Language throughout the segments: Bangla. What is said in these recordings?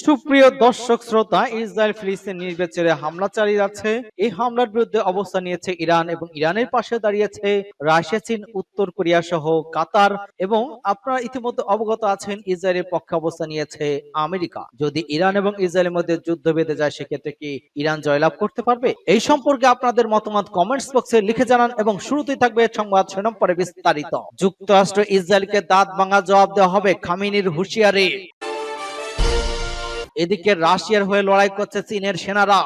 সুপ্রিয় দর্শক শ্রোতা, ইসরায়েল ফিলিস্তিন নির্বিচারে হামলা চালিয়ে যাচ্ছে। এই হামলার বিরুদ্ধে অবস্থান নিয়েছে ইরান এবং ইরানের পাশে দাঁড়িয়েছে রাশিয়া, চীন, উত্তর কোরিয়া সহ কাতার। এবং আপনারা ইতিমধ্যে অবগত আছেন ইসরায়েলের পক্ষে অবস্থান নিয়েছে আমেরিকা। যদি ইরান এবং ইসরায়েলের মধ্যে যুদ্ধ বেঁধে যায়, সেক্ষেত্রে কি ইরান জয়লাভ করতে পারবে? এই সম্পর্কে আপনাদের মতামত কমেন্টস বক্সে লিখে জানান এবং শুরুতেই থাকবে সংবাদ শিরোনাম, পরে বিস্তারিত। যুক্তরাষ্ট্র ইসরায়েলকে দাঁত ভাঙা জবাব দেওয়া হবে, খামেনির হুঁশিয়ারি। এদিকে রাশিয়ার হয়ে লড়াই করছে চীনের সেনারা।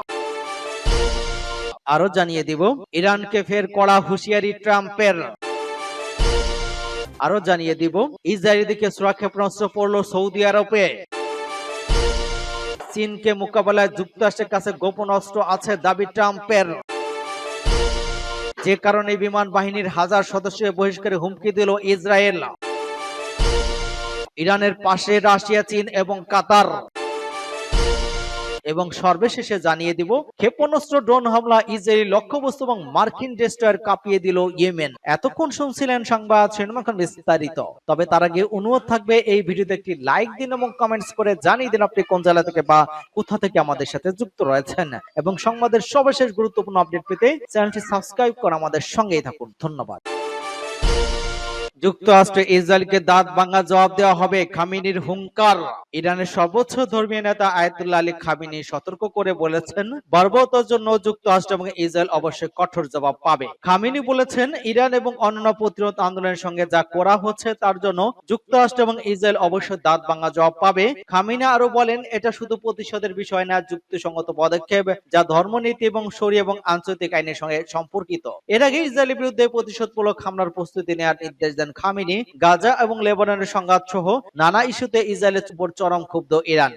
আরো জানিয়ে দিব ইরানকে ফের কড়া হুঁশিয়ারি ট্রাম্পের। আরো জানিয়ে দিব ইসরায়েলের দিকে সুরক্ষা ক্ষেপণাস্ত্র পড়লো সৌদি আরবে। চীনকে মোকাবেলায় যুক্তরাষ্ট্রের কাছে গোপন অস্ত্র আছে দাবি ট্রাম্পের। যে কারণে বিমান বাহিনীর 1000 সদস্য বহিষ্কারে হুমকি দিল ইসরায়েল। ইরানের পাশে রাশিয়া, চীন এবং কাতার। এবং সর্বশেষে জানিয়ে দিব ক্ষেপণাস্ত্র ড্রোন হামলা ইসরায়েলি লক্ষ্যবস্তু এবং মার্কিন ডেস্ট্রয়ার কাঁপিয়ে দিল ইয়েমেন। এতক্ষণ শুনছিলেন সংবাদ শিরোনাম, এখন বিস্তারিত। তবে তার আগে অনুরোধ থাকবে এই ভিডিওতে একটি লাইক দিন এবং কমেন্টস করে জানিয়ে দিন আপনি কোন জেলা থেকে বা কোথা থেকে আমাদের সাথে যুক্ত রয়েছেন। এবং সংবাদের সর্বশেষ গুরুত্বপূর্ণ আপডেট পেতে চ্যানেলটি সাবস্ক্রাইব করে আমাদের সঙ্গেই থাকুন। ধন্যবাদ। যুক্তরাষ্ট্রে ইসরায়েলকে দাঁত ভাঙা জবাব দেওয়া হবে, খামেনির হুঙ্কার। ইরানের সর্বোচ্চ ধর্মীয় নেতা আয়াতুল্লাহ আলী খামেনি সতর্ক করে বলেছেন, বর্বরতার জন্য যুক্তরাষ্ট্র এবং ইসরায়েল অবশ্যই কঠোর জবাব পাবে। খামেনি বলেছেন, ইরান এবং অন্যান্য প্রতিরোধ আন্দোলনের সঙ্গে যা করা হচ্ছে তার জন্য যুক্তরাষ্ট্র এবং ইসরায়েল অবশ্যই দাঁত ভাঙা জবাব পাবে। খামেনি আরো বলেন, এটা শুধু প্রতিশোধের বিষয় না, যুক্তিসঙ্গত পদক্ষেপ যা ধর্মনীতি এবং শরীয় এবং আন্তর্জাতিক আইনের সঙ্গে সম্পর্কিত। এর আগে ইসরায়েলের বিরুদ্ধে প্রতিশোধমূলক হামলার প্রস্তুতি নেওয়ার নির্দেশ দেন খামেনি। গাজা এবং লেবাননের সংঘাত সহ নানা ইস্যুতে ইসরায়েলের উপর চরম ক্ষুব্ধ ইরান।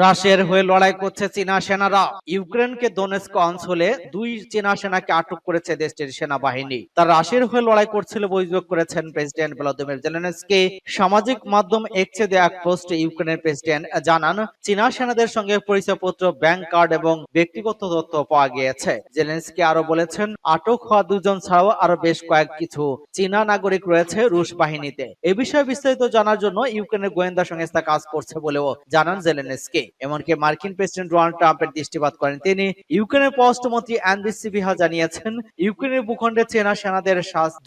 রাশিয়ার হয়ে লড়াই করছে চীনা সেনারা। ইউক্রেনকে দোনেস্ক অঞ্চলে 2 চীনা সেনাকে আটক করেছে দেশটির সেনাবাহিনী। তারা রাশিয়ার হয়ে লড়াই করছিল বলে অভিযোগ করেছেন প্রেসিডেন্ট ভলোদিমির জেলেনস্কি। সামাজিক মাধ্যম এক্সে দেয়া এক পোস্টে ইউক্রেনের প্রেসিডেন্ট জানান, চীনা সেনাদের সঙ্গে পরিচয়পত্র, ব্যাংক কার্ড এবং ব্যক্তিগত তথ্য পাওয়া গিয়েছে। জেলেনস্কি আরো বলেছেন, আটক হওয়া 2 জন ছাড়াও আরো বেশ কয়েক কিছু চীনা নাগরিক রয়েছে রুশ বাহিনীতে। এ বিষয়ে বিস্তারিত জানার জন্য ইউক্রেনের গোয়েন্দা সংস্থা কাজ করছে বলেও জানান জেলেনস্কি। এমনকি মার্কিন প্রেসিডেন্ট ডোনাল্ড ট্রাম্পের দৃষ্টিপাত করেন তিনি। ইউক্রেনের পররাষ্ট্রমন্ত্রী অ্যান্ড্রি সিবিহা জানিয়েছেন, ইউক্রেনের ভূখণ্ডে চীনা সেনাদের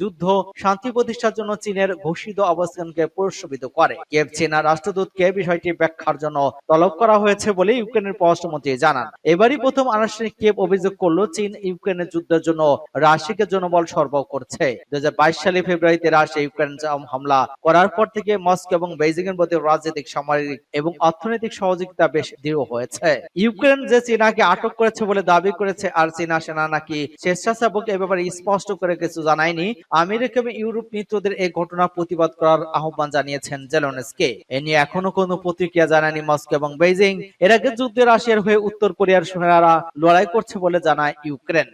যুদ্ধ শান্তি প্রতিষ্ঠার জন্য চীনের ঘোষিত অবস্থানকে প্রশ্নবিদ্ধ করে। কিয়েভ চীনা রাষ্ট্রদূতকে বিষয়টি ব্যাখ্যার জন্য তলব করা হয়েছে বলে ইউক্রেনের পররাষ্ট্রমন্ত্রী জানান। এবারই প্রথম আনুষ্ঠানিক কিয়েভ অভিযোগ করল, চীন ইউক্রেনের যুদ্ধের জন্য রাশিয়াকে জনবল সরবরাহ করছে। 2022 সালে ফেব্রুয়ারিতে রাশিয়া ইউক্রেন হামলা করার পর থেকে মস্কো এবং বেইজিং এর মধ্যে রাজনৈতিক, সামরিক এবং অর্থনৈতিক সহযোগিতা বেশ দৃঢ় হয়েছে। ইউক্রেন যে চীনাকে আটক করেছে বলে দাবি করেছে, আর চীনা সেনা নাকি স্বেচ্ছাসেবক এ ব্যাপারে স্পষ্ট করে কিছু জানায়নি। আমেরিকা এবং ইউরোপ মিত্রদের এই ঘটনা প্রতিবাদ করার আহ্বান জানিয়েছেন জেলেনস্কি। এ নিয়ে এখনো কোনো প্রতিক্রিয়া জানায়নি মস্কো এবং বেইজিং। এর আগে যুদ্ধে রাশিয়ার হয়ে উত্তর কোরিয়ার সেনারা লড়াই করছে বলে জানায় ইউক্রেন।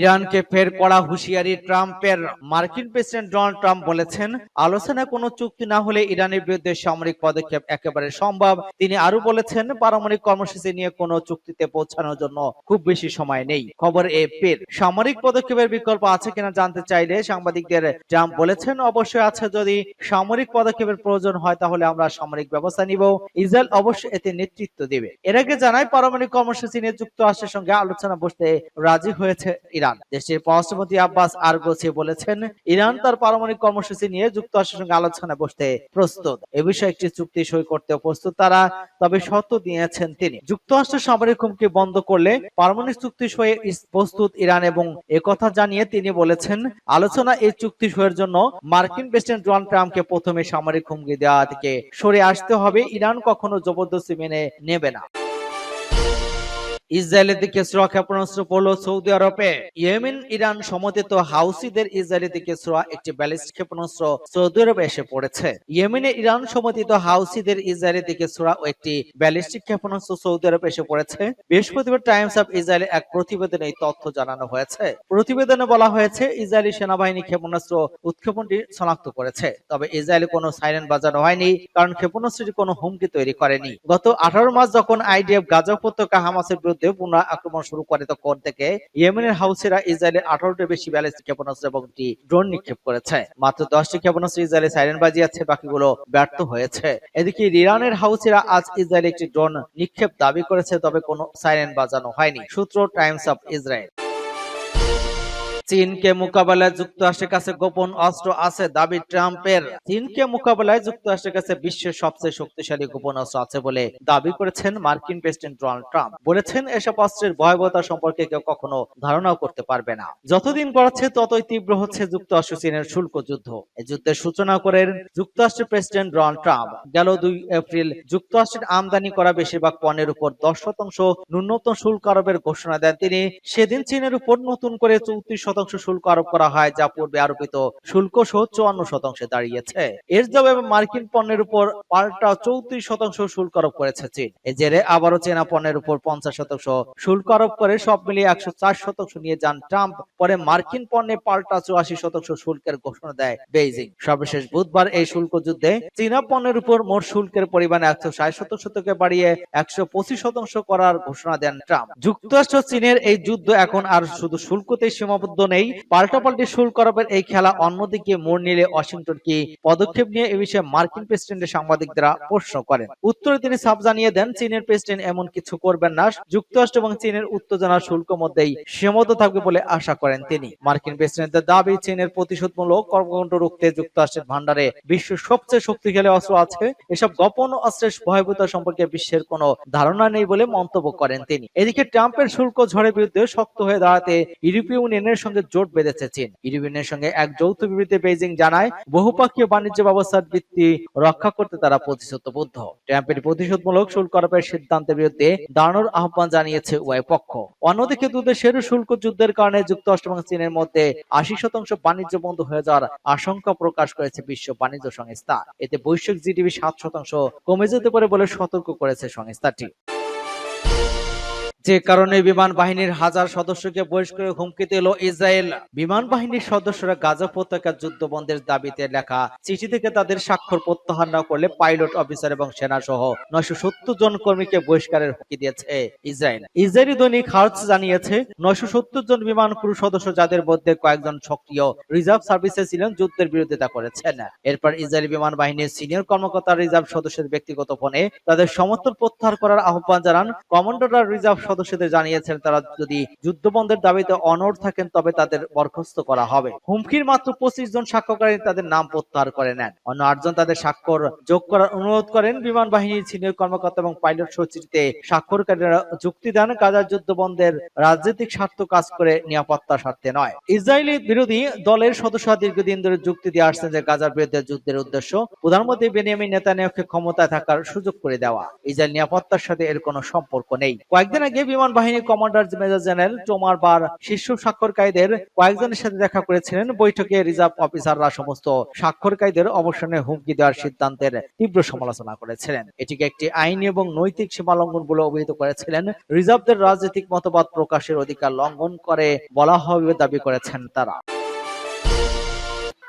ইরানকে ফের কড়া হুঁশিয়ারি ট্রাম্পের। মার্কিন প্রেসিডেন্ট ডোনাল্ড ট্রাম্প বলেছেন, আলোচনায় কোনো চুক্তি না হলে ইরানের বিরুদ্ধে সামরিক পদক্ষেপ একেবারে সম্ভব। তিনি আরো বলেছেন, পারমাণবিক কর্মসূচি নিয়ে কোনো চুক্তিতে পৌঁছানোর জন্য খুব বেশি সময় নেই। খবর এপির। সামরিক পদক্ষেপের বিকল্প আছে কিনা জানতে চাইলে সাংবাদিকদের ট্রাম্প বলেছেন, অবশ্যই আছে। যদি সামরিক পদক্ষেপের প্রয়োজন হয় তাহলে আমরা সামরিক ব্যবস্থা নিব। ইসরায়েল অবশ্যই এতে নেতৃত্ব দেবে। এর আগে জানায়, পারমাণবিক কর্মসূচি নিয়ে যুক্তরাষ্ট্রের সঙ্গে আলোচনা বসতে রাজি হয়েছে ইরান। দেশটির পররাষ্ট্রমন্ত্রী আব্বাস আরগচি বলেছেন, ইরান তার পারমাণবিক কর্মসূচি নিয়ে যুক্তরাষ্ট্রের সঙ্গে আলোচনা বসতে প্রস্তুত। এ বিষয়ে একটি চুক্তি সই করতেও প্রস্তুত তারা, তবে শর্ত দিয়েছেন তিনি। যুক্তরাষ্ট্রের সামরিক হুমকি বন্ধ করলে পারমাণবিক চুক্তি সই প্রস্তুত ইরান। এবং একথা জানিয়ে তিনি বলেছেন, আলোচনা এই চুক্তি সইয়ের জন্য মার্কিন প্রেসিডেন্ট ডোনাল্ড ট্রাম্পকে প্রথমে সামরিক হুমকি দেওয়া থেকে সরে আসতে হবে। ইরান কখনো জবরদস্তি মেনে নেবে না। ইসরায়েলের দিকে ছোড়া ক্ষেপণাস্ত্র পড়ল সৌদি আরবে। ইয়েমেন ইরান সমর্থিত হাউসিদের ইসরায়েলের দিকে ছোড়া একটি ব্যালিস্টিক ক্ষেপণাস্ত্র সৌদি আরবে এসে পড়েছে। ইয়েমেনে ইরান সমর্থিত হাউসিদের ইসরায়েলের দিকে ছোড়া একটি ব্যালিস্টিক ক্ষেপণাস্ত্র সৌদি আরবে এসে পড়েছে। বৃহস্পতিবার টাইমস অফ ইসরায়েলের এক প্রতিবেদনে এই তথ্য জানানো হয়েছে। প্রতিবেদনে বলা হয়েছে, ইসরায়েলি সেনাবাহিনী ক্ষেপণাস্ত্র উৎক্ষেপণটি শনাক্ত করেছে। তবে ইসরায়েলে কোনো সাইরেন বাজানো হয়নি, কারণ ক্ষেপণাস্ত্রটি কোনো হুমকি তৈরি করেনি। গত 18 মার্চ যখন আইডিএফ গাজা উপত্যকা হামাসের যুদ্ধে পুনঃ আক্রমণ শুরু করে তখন থেকে ইয়েমেনের হাউথিরা ইসরায়েলের 18টির বেশি ব্যালিস্টিক ক্ষেপণাস্ত্র এবং একটি ড্রোন নিক্ষেপ করেছে। মাত্র 10টি ক্ষেপণাস্ত্র ইসরায়েলের সাইরেন বাজিয়েছে, বাকিগুলো ব্যর্থ হয়েছে। এদিকে ইরানের হাউথিরা আজ ইসরায়েলে একটি ড্রোন নিক্ষেপ দাবি করেছে, তবে কোনো সাইরেন বাজানো হয়নি। সূত্র টাইমস অফ ইসরায়েল। চীনকে মোকাবেলায় যুক্তরাষ্ট্রের কাছে গোপন অস্ত্র আছে দাবি ট্রাম্পের। চীনকে মোকাবেলায় যুক্তরাষ্ট্রের কাছে বিশ্বের সবচেয়ে শক্তিশালী গোপন অস্ত্র আছে বলে দাবি করেছেন মার্কিন প্রেসিডেন্ট ডোনাল্ড ট্রাম্প। বলেছেন, এসব অস্ত্রের ভয়াবহতা সম্পর্কে কেউ কখনো ধারণাও করতে পারবে না। যতদিন গড়াচ্ছে ততই তীব্র হচ্ছে যুক্তরাষ্ট্র চীনের শুল্ক যুদ্ধ। এই যুদ্ধের সূচনা করেন যুক্তরাষ্ট্রের প্রেসিডেন্ট ডোনাল্ড ট্রাম্প। গেল 2 এপ্রিল যুক্তরাষ্ট্রের আমদানি করা বেশিরভাগ পণ্যের উপর 10% ন্যূনতম শুল্ক আরোপের ঘোষণা দেন তিনি। সেদিন চীনের উপর নতুন করে 34% শুল্ক আরোপ করা হয়, যা পূর্বে আরোপিত শুল্ক সহ 54% দাঁড়িয়েছে। এর জবাবে মার্কিন পণ্যের উপর পাল্টা 34% শুল্ক আরোপ করেছে চীন। এ জেরে আবারও চীনা পণ্যের উপর 50% শুল্ক আরোপ করে সব মিলিয়ে 104% নিয়ে যান ট্রাম্প। পরে মার্কিন পণ্যে পাল্টা 84% শুল্কের ঘোষণা দেয় বেইজিং। সর্বশেষ বুধবার এই শুল্ক যুদ্ধে চীনা পণ্যের উপর মোট শুল্কের পরিমাণ 160% থেকে বাড়িয়ে 125% করার ঘোষণা দেন ট্রাম্প। যুক্তরাষ্ট্র চীনের এই যুদ্ধ এখন আর শুধু শুল্কতেই সীমাবদ্ধ নেই, পাল্টাপাল্টি শুল্ক আরোপের এই খেলা অন্যদিকে মোড় নিলে ওয়াশিংটন কি পদক্ষেপ নিয়ে এ বিষয়ে মার্কিন প্রেসিডেন্টের সাংবাদিকরা প্রশ্ন করেন। উত্তরে তিনি সাফ জানিয়ে দেন, চীনের প্রেসিডেন্ট এমন কিছু করবেন না। যুক্তরাষ্ট্র এবং চীনের উত্তেজনা শুল্ক মধ্যেই সীমাবদ্ধ থাকবে বলে আশা করেন তিনি। মার্কিন প্রেসিডেন্টের দাবি, চীনের প্রতিশোধমূলক কর্মকাণ্ড রুখতে যুক্তরাষ্ট্রের ভান্ডারে বিশ্বের সবচেয়ে শক্তিশালী অস্ত্র আছে। এসব গোপন অস্ত্রের ভয়াবহতা সম্পর্কে বিশ্বের কোনো ধারণা নেই বলে মন্তব্য করেন তিনি। এদিকে ট্রাম্পের শুল্ক ঝড়ের বিরুদ্ধে শক্ত হয়ে দাঁড়াতে ইউরোপীয় ইউনিয়নের সঙ্গে জোট বেঁধেছে চীন। ইউরোপিয়ানের সঙ্গে এক যৌথ বিবৃতিতে বেইজিং জানায়, বহুপক্ষীয় বাণিজ্য ব্যবস্থার ভিত্তি রক্ষা করতে তারা প্রতিশ্রুতিবদ্ধ। ট্রাম্পের প্রতিশোধমূলক শুল্ক আরোপের সিদ্ধান্তের বিরুদ্ধে দাঁড়ানোর আহ্বান জানিয়েছে উভয় পক্ষ। অন্যদিকে দুদেশের শুল্ক যুদ্ধের কারণে যুক্তরাষ্ট্র এবং চীনের মধ্যে 80% বাণিজ্য বন্ধ হয়ে যাওয়ার আশঙ্কা প্রকাশ করেছে বিশ্ব বাণিজ্য সংস্থা। এতে বৈশ্বিক জিডিপি 7% কমে যেতে পারে বলে সতর্ক করেছে সংস্থাটি। যে কারণে বিমান বাহিনীর 1000 সদস্যকে বহিষ্কারের হুমকি দিল ইসরায়েল। বিমান বাহিনীর সদস্যরা গাজা উপত্যকার যুদ্ধ বন্ধের দাবিতে লেখা চিঠি থেকে তাদের স্বাক্ষর প্রত্যাহার না করলে পাইলট, অফিসার এবং সেনা সহ 970 জন কর্মীকে বহিষ্কারের হুমকি দিয়েছে ইসরায়েল। ইসরায়েলি দৈনিক হার্টস জানিয়েছে, 970 জন বিমান ক্রু সদস্য, যাদের মধ্যে কয়েকজন সক্রিয় রিজার্ভ সার্ভিসে ছিলেন, যুদ্ধের বিরোধিতা করেছেন। এরপর ইসরায়েলি বিমান বাহিনীর সিনিয়র কর্মকর্তা রিজার্ভ সদস্যদের ব্যক্তিগত ফোনে তাদের সমর্থন প্রত্যাহার করার আহ্বান জানান। কমান্ডাররা রিজার্ভ সদস্যদের জানিয়েছেন, তারা যদি যুদ্ধবন্ধের দাবিতে অনড় থাকেন তবে তাদের বরখাস্ত করা হবে। হুমকির মাত্র 25 জন সাক্ষ্যকারী তাদের নাম প্রত্যাহার করে নেন। অন্য 8 জন তাদের স্বাক্ষর যোগ করার অনুরোধ করেন। বিমান বাহিনীর সিনিয়র কর্মকর্তা এবং পাইলট সচিবতে স্বাক্ষরকারীরা যুক্তি দেন, গাজার যুদ্ধ বন্ধের রাজনৈতিক স্বার্থ কাজ করে, নিরাপত্তার স্বার্থে নয়। ইসরায়েলি বিরোধী দলের সদস্যরা দীর্ঘদিন ধরে যুক্তি দিয়ে আসছেন যে গাজার বিরুদ্ধে যুদ্ধের উদ্দেশ্য প্রধানমন্ত্রী বেনিয়ামিন নেতানিয়াহুকে ক্ষমতায় থাকার সুযোগ করে দেওয়া। ইসরায়েল নিরাপত্তার সাথে এর কোনো সম্পর্ক নেই। কয়েকদিন আগে বিমান বাহিনীর কমান্ডার মেজর জেনারেল টোমার বার শীর্ষ স্বাক্ষরকারীদের কয়েকজনের সাথে দেখা করেছিলেন। বৈঠকে রিজার্ভ অফিসাররা সমস্ত স্বাক্ষরকারীদের অবসানের হুমকি দেওয়ার সিদ্ধান্তের তীব্র সমালোচনা করেছিলেন। এটিকে একটি আইনি এবং নৈতিক সীমালঙ্ঘন বলে অভিহিত করেছিলেন। রিজার্ভদের রাজনৈতিক মতবাদ প্রকাশের অধিকার লঙ্ঘন করে বলা হবে দাবি করেছেন তারা।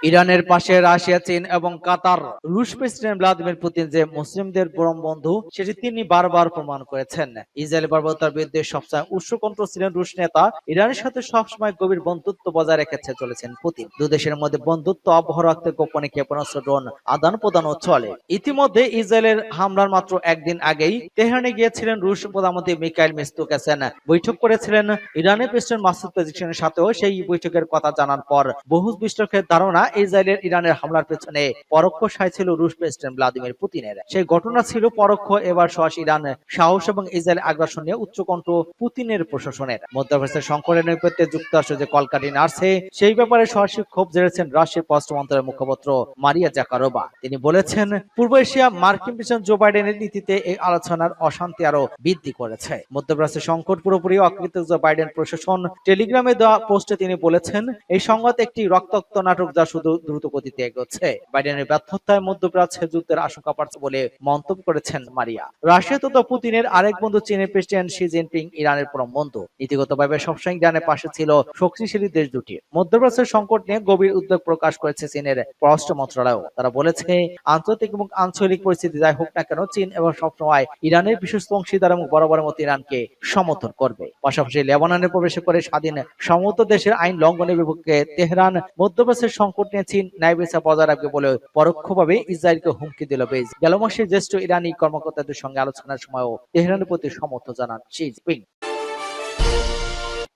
ইরানের পাশে রাশিয়া, চীন এবং কাতার। রুশ প্রেসিডেন্ট ভ্লাদিমির পুতিন যে মুসলিমদের পরম বন্ধু, সেটি তিনি বারবার প্রমাণ করেছেন। ইসরায়েলের বর্বরতার বিরুদ্ধে সবসময় উষ্ণকণ্ঠ ছিলেন রুশ নেতা। ইরানের সাথে সবসময় গভীর বন্ধুত্ব বজায় রেখেছে চলেছেন পুতিন। দুদেশের মধ্যে বন্ধুত্ব অব্যাহত রাখতে গোপনে ক্ষেপণাস্ত্র, ড্রোন আদান প্রদানও চলে। ইতিমধ্যে ইসরায়েলের হামলার মাত্র একদিন আগেই তেহরানে গিয়েছিলেন রুশ প্রধানমন্ত্রী মিখাইল মিশতুকেসেন। বৈঠক করেছিলেন ইরানের প্রেসিডেন্ট মাসুদ পেজিশনের সাথেও। সেই বৈঠকের কথা জানার পর বহু বিশ্লেষকের ধারণা, ইসরায়েলের ইরানের হামলার পেছনে পরোক্ষ সায় ছিল রুশ প্রেসিডেন্ট ভ্লাদিমির পুতিনের। সেই ঘটনা ছিল পরোক্ষ। এবার সরাসরি ইরান সাহস এবং ইসরায়েল আগ্রাসন নিয়ে উচ্চকণ্ঠ পুতিনের প্রশাসনের। মধ্যপ্রাচ্যের সংকটের নেপথ্যে যুক্তরাষ্ট্র যে কলকাঠি নাড়ছে, সেই ব্যাপারে সরাসরি ক্ষোভ ঝেড়েছেন রাশিয়ার পররাষ্ট্র মন্ত্রণালয়ের মুখপাত্র মারিয়া জাকারোভা। তিনি বলেছেন, পূর্ব এশিয়া মার্কিন প্রেসিডেন্ট জো বাইডেনের নীতিতে এই আলোচনার অশান্তি আরো বৃদ্ধি করেছে। মধ্যপ্রাচ্যের সংকট পুরোপুরি অকৃত জো বাইডেন প্রশাসন। টেলিগ্রামে দেওয়া পোস্টে তিনি বলেছেন, এই সংঘাত একটি রক্তাক্ত নাটক, যা শুধু শুধু দ্রুত গতিতে এগোচ্ছে। বাইডেনের ব্যর্থতায় মধ্যপ্রাচ্যে যুদ্ধের আশঙ্কা বাড়ছে বলে মন্তব্য করেছেন মারিয়া। রাশিয়া তথা পুতিনের আরেক বন্ধু চীনের প্রেসিডেন্ট শি জিনপিং ইরানের পরম বন্ধু। নীতিগতভাবে সবসময় ইরানের পাশে ছিল শক্তিশালী দেশ দুটি। মধ্যপ্রাচ্যের সংকট নিয়ে গভীর উদ্বেগ প্রকাশ করেছে চীনের পররাষ্ট্র মন্ত্রণালয়। তারা বলেছে, আন্তর্জাতিক এবং আঞ্চলিক পরিস্থিতি যাই হোক না কেন, চীন এবং সবসময় ইরানের বিশ্বস্ত অংশীদার এবং বরাবরের মতো ইরানকে সমর্থন করবে। পাশাপাশি লেবাননে প্রবেশ করে স্বাধীন সমস্ত দেশের আইন লঙ্ঘনের বিপক্ষে তেহরান মধ্যপ্রাচ্যের সংকট নিয়ে চীন ন্যায়বিচার বজায় রাখবে বলে পরোক্ষভাবে ইসরায়েলকে হুমকি দিল বেইজিং। গেল মাসে জ্যেষ্ঠ ইরানি কর্মকর্তাদের সঙ্গে আলোচনার সময়ও তেহরানের প্রতি সমর্থন জানান শি জিনপিং।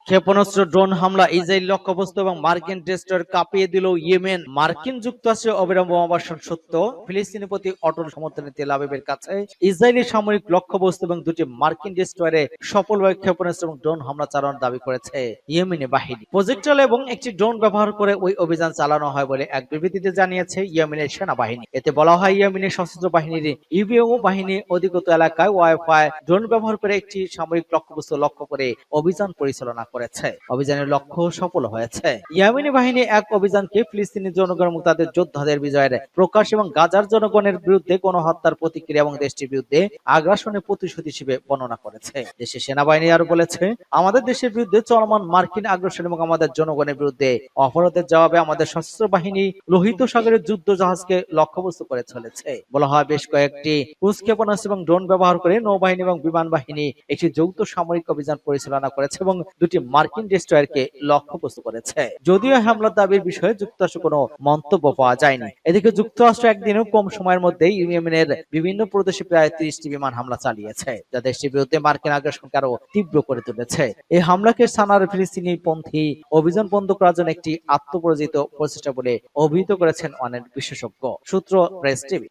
ক্ষেপণাস্ত্র, ড্রোন হামলা, ইসরায়েল লক্ষ্যবস্তু এবং মার্কিন ডেস্ট্রয়ার কাঁপিয়ে দিল ইয়েমেন। মার্কিন যুক্তরাষ্ট্রের অবিরাম বোমাবর্ষণ সত্য, ফিলিস্তিনের প্রতি অটল সমর্থনে তেল আবিবের কাছে ইসরায়েলি সামরিক লক্ষ্যবস্তু এবং দুটি মার্কিন ডেস্ট্রয়ারে সফলভাবে ক্ষেপণাস্ত্র এবং ড্রোন হামলা চালানোর দাবি করেছে ইয়েমেনি বাহিনী। প্রজেক্টর এবং একটি ড্রোন ব্যবহার করে ওই অভিযান চালানো হয় বলে এক বিবৃতিতে জানিয়েছে ইয়েমেনের সেনাবাহিনী। এতে বলা হয়, ইয়েমেনের সশস্ত্র বাহিনীর ইউবিও বাহিনী অধিকৃত এলাকায় ওয়াইফাই ড্রোন ব্যবহার করে একটি সামরিক লক্ষ্যবস্তু লক্ষ্য করে অভিযান পরিচালনা করেছে। অভিযানের লক্ষ্য সফল হয়েছে। ইয়েমেনি বাহিনী এক অভিযানকে ফিলিস্তিনি জনগণ এবং তাদের যোদ্ধাদের বিজয়ের প্রকাশ এবং গাজার জনগণের বিরুদ্ধে গণহত্যার প্রতিক্রিয়া এবং দেশটির বিরুদ্ধে আগ্রাসনের প্রতিশোধ হিসেবে বর্ণনা করেছে। দেশের সেনাবাহিনী আরো বলেছে, আমাদের দেশের বিরুদ্ধে চলমান মার্কিন আগ্রাসন এবং আমাদের জনগণের বিরুদ্ধে অপরাধের জবাবে আমাদের সশস্ত্র বাহিনী লোহিত সাগরের যুদ্ধ জাহাজকে লক্ষ্যবস্তু করে চলেছে। বলা হয়, বেশ কয়েকটি ক্রুজ ক্ষেপণাস্ত্র এবং ড্রোন ব্যবহার করে নৌবাহিনী এবং বিমান বাহিনী একটি যৌথ সামরিক অভিযান পরিচালনা করেছে এবং দুটি মার্কিন ডেস্ট্রয়ারকে লক্ষ্যবস্তু করেছে। যদিও হামলার দাবির বিষয়ে যুক্তরাষ্ট্র কোনো মন্তব্য পাওয়া যায়নি। এদিকে যুক্তরাষ্ট্র একদিনেও কম সময়ের মধ্যে ইয়েমেনের বিভিন্ন প্রদেশে প্রায় 30টি বিমান হামলা চালিয়েছে, যা দেশটির বিরুদ্ধে মার্কিন আগ্রাসনকে আরো তীব্র করে তুলেছে। এই হামলাকে সানার ফিলিস্তিনি পন্থী অভিযান বন্ধ করার জন্য একটি আত্মপ্রযোজিত প্রচেষ্টা বলে অভিহিত করেছেন অনেক বিশেষজ্ঞ। সূত্র প্রেস টিভি।